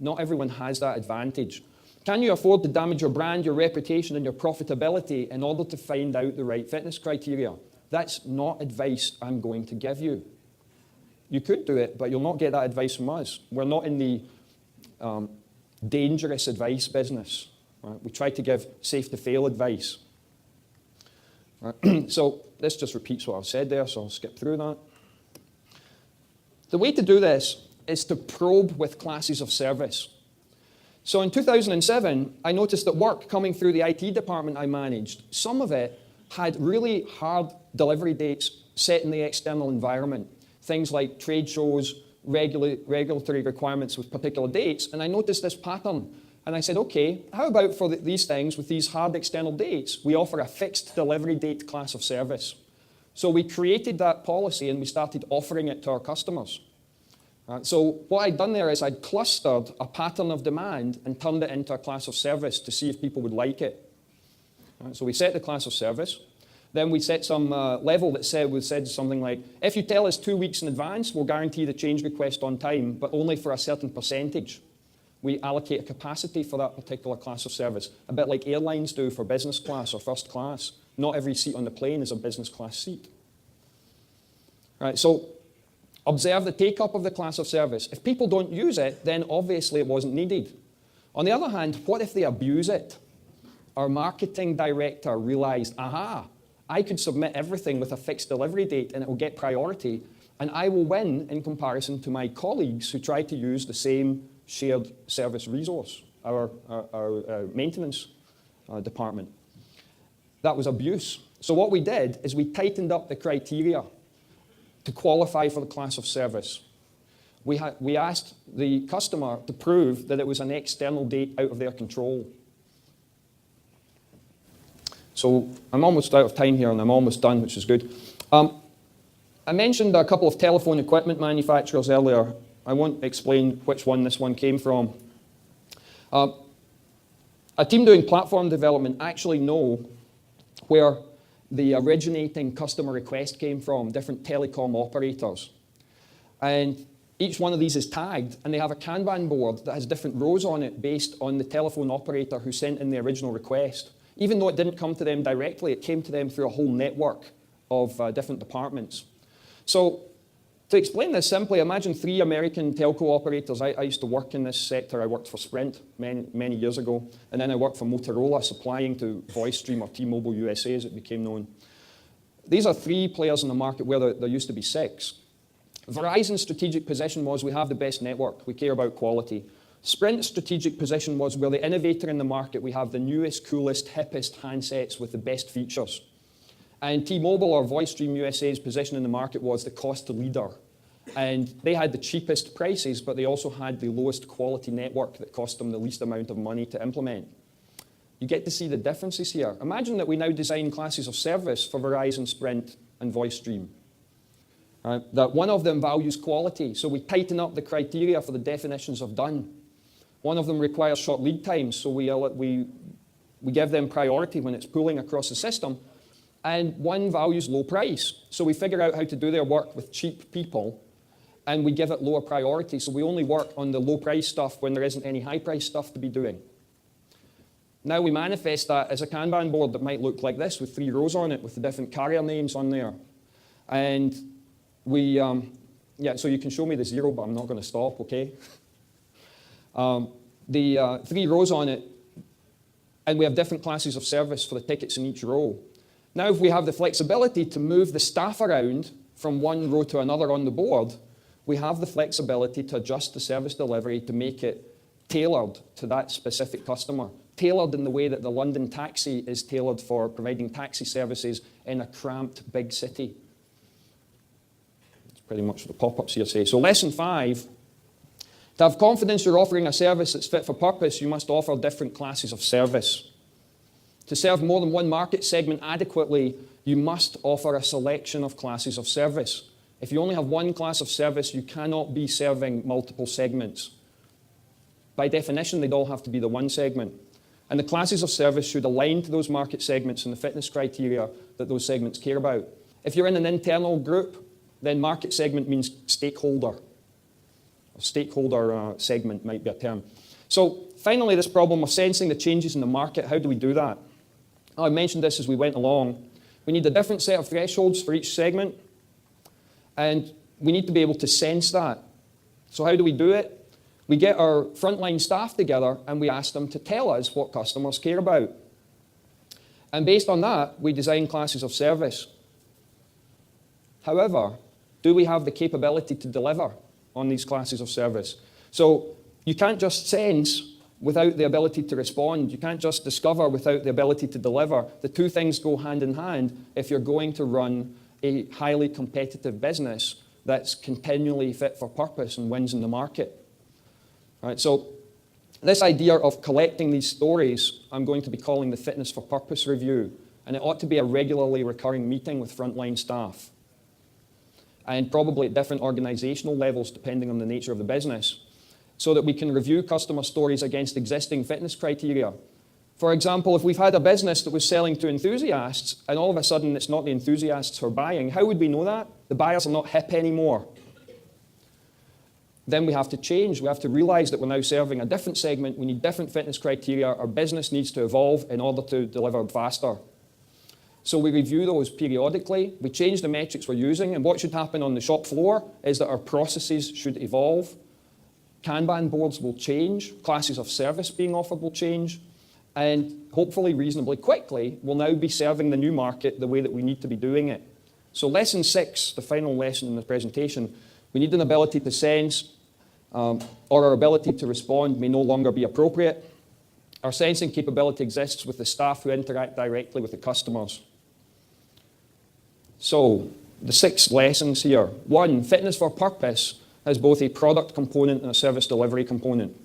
Not everyone has that advantage. Can you afford to damage your brand, your reputation, and your profitability in order to find out the right fitness criteria? That's not advice I'm going to give you. You could do it, but you'll not get that advice from us. We're not in the dangerous advice business. Right? We try to give safe-to-fail advice. Right? So this just repeats what I've said there, so I'll skip through that. The way to do this is to probe with classes of service. So in 2007, I noticed that work coming through the IT department I managed, some of it had really hard delivery dates set in the external environment. Things like trade shows, regulatory requirements with particular dates, and I noticed this pattern. And I said, okay, how about for these things with these hard external dates, we offer a fixed delivery date class of service. So we created that policy and we started offering it to our customers. So what I'd done there is I'd clustered a pattern of demand and turned it into a class of service to see if people would like it. So we set the class of service. Then we set some level that said something like, if you tell us 2 weeks in advance, we'll guarantee the change request on time, but only for a certain percentage. We allocate a capacity for that particular class of service, a bit like airlines do for business class or first class. Not every seat on the plane is a business class seat. Right, so observe the take-up of the class of service. If people don't use it, then obviously it wasn't needed. On the other hand, what if they abuse it? Our marketing director realized, aha, I could submit everything with a fixed delivery date and it will get priority, and I will win in comparison to my colleagues who try to use the same shared service resource, our maintenance department. That was abuse. So what we did is we tightened up the criteria to qualify for the class of service. We asked the customer to prove that it was an external date out of their control. So I'm almost out of time here, and I'm almost done, which is good. I mentioned a couple of telephone equipment manufacturers earlier. I won't explain which one this one came from. A team doing platform development actually know where the originating customer request came from, different telecom operators. And each one of these is tagged, and they have a Kanban board that has different rows on it based on the telephone operator who sent in the original request. Even though it didn't come to them directly, it came to them through a whole network of different departments. So To explain this simply, imagine 3 American telco operators. I used to work in this sector. I worked for Sprint many years ago, and then I worked for Motorola, supplying to VoiceStream, or T-Mobile USA as it became known. These are 3 players in the market where there used to be 6. Verizon's strategic position was, we have the best network, we care about quality. Sprint's strategic position was, we're the innovator in the market, we have the newest, coolest, hippest handsets with the best features. And T-Mobile, or VoiceStream USA's position in the market was the cost leader. And they had the cheapest prices, but they also had the lowest quality network that cost them the least amount of money to implement. You get to see the differences here. Imagine that we now design classes of service for Verizon, Sprint, and VoiceStream. That one of them values quality, so we tighten up the criteria for the definitions of done. One of them requires short lead times, so we give them priority when it's pooling across the system. And one values low price, so we figure out how to do their work with cheap people, and we give it lower priority, so we only work on the low price stuff when there isn't any high price stuff to be doing. Now we manifest that as a Kanban board that might look like this, with 3 rows on it, with the different carrier names on there. And we, so you can show me the 0, but I'm not going to stop, okay? 3 rows on it, and we have different classes of service for the tickets in each row. Now, if we have the flexibility to move the staff around from one row to another on the board, we have the flexibility to adjust the service delivery to make it tailored to that specific customer, tailored in the way that the London taxi is tailored for providing taxi services in a cramped big city. That's pretty much what the pop-ups here say. So lesson 5, to have confidence you're offering a service that's fit for purpose, you must offer different classes of service. To serve more than one market segment adequately, you must offer a selection of classes of service. If you only have one class of service, you cannot be serving multiple segments. By definition, they'd all have to be the one segment. And the classes of service should align to those market segments and the fitness criteria that those segments care about. If you're in an internal group, then market segment means stakeholder. A stakeholder segment might be a term. So finally, this problem of sensing the changes in the market, how do we do that? I mentioned this as we went along. We need a different set of thresholds for each segment, and we need to be able to sense that. So how do we do it? We get our frontline staff together and we ask them to tell us what customers care about. And based on that, we design classes of service. However, do we have the capability to deliver on these classes of service? So you can't just sense without the ability to respond. You can't just discover without the ability to deliver. The 2 things go hand in hand if you're going to run a highly competitive business that's continually fit for purpose and wins in the market. All right, so this idea of collecting these stories, I'm going to be calling the Fitness for Purpose Review, and it ought to be a regularly recurring meeting with frontline staff, and probably at different organizational levels depending on the nature of the business, so that we can review customer stories against existing fitness criteria. For example, if we've had a business that was selling to enthusiasts and all of a sudden it's not the enthusiasts who are buying, how would we know that? The buyers are not hip anymore. Then we have to change. We have to realize that we're now serving a different segment. We need different fitness criteria. Our business needs to evolve in order to deliver faster. So we review those periodically. We change the metrics we're using. And what should happen on the shop floor is that our processes should evolve. Kanban boards will change. Classes of service being offered will change. And hopefully reasonably quickly, we'll now be serving the new market the way that we need to be doing it. So lesson 6, the final lesson in the presentation, we need an ability to sense, or our ability to respond may no longer be appropriate. Our sensing capability exists with the staff who interact directly with the customers. So the 6 lessons here. 1, fitness for purpose has both a product component and a service delivery component.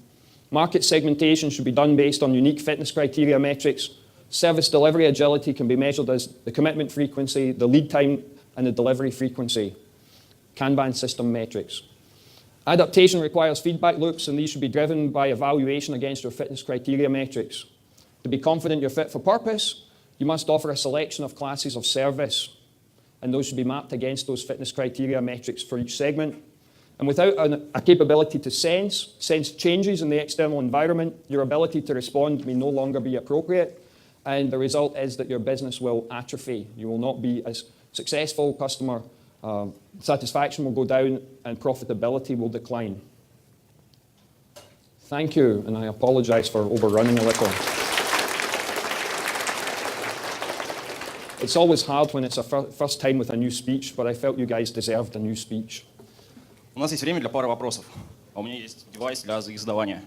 Market segmentation should be done based on unique fitness criteria metrics. Service delivery agility can be measured as the commitment frequency, the lead time, and the delivery frequency. Kanban system metrics. Adaptation requires feedback loops, and these should be driven by evaluation against your fitness criteria metrics. To be confident you're fit for purpose, you must offer a selection of classes of service, and those should be mapped against those fitness criteria metrics for each segment. And without a capability to sense changes in the external environment, your ability to respond may no longer be appropriate, and the result is that your business will atrophy. You will not be as successful, customer Satisfaction will go down and profitability will decline. Thank you, and I apologize for overrunning a little. It's always hard when it's a first time with a new speech, but I felt you guys deserved a new speech. У нас есть время для пары вопросов. А у меня есть девайс для их задавания.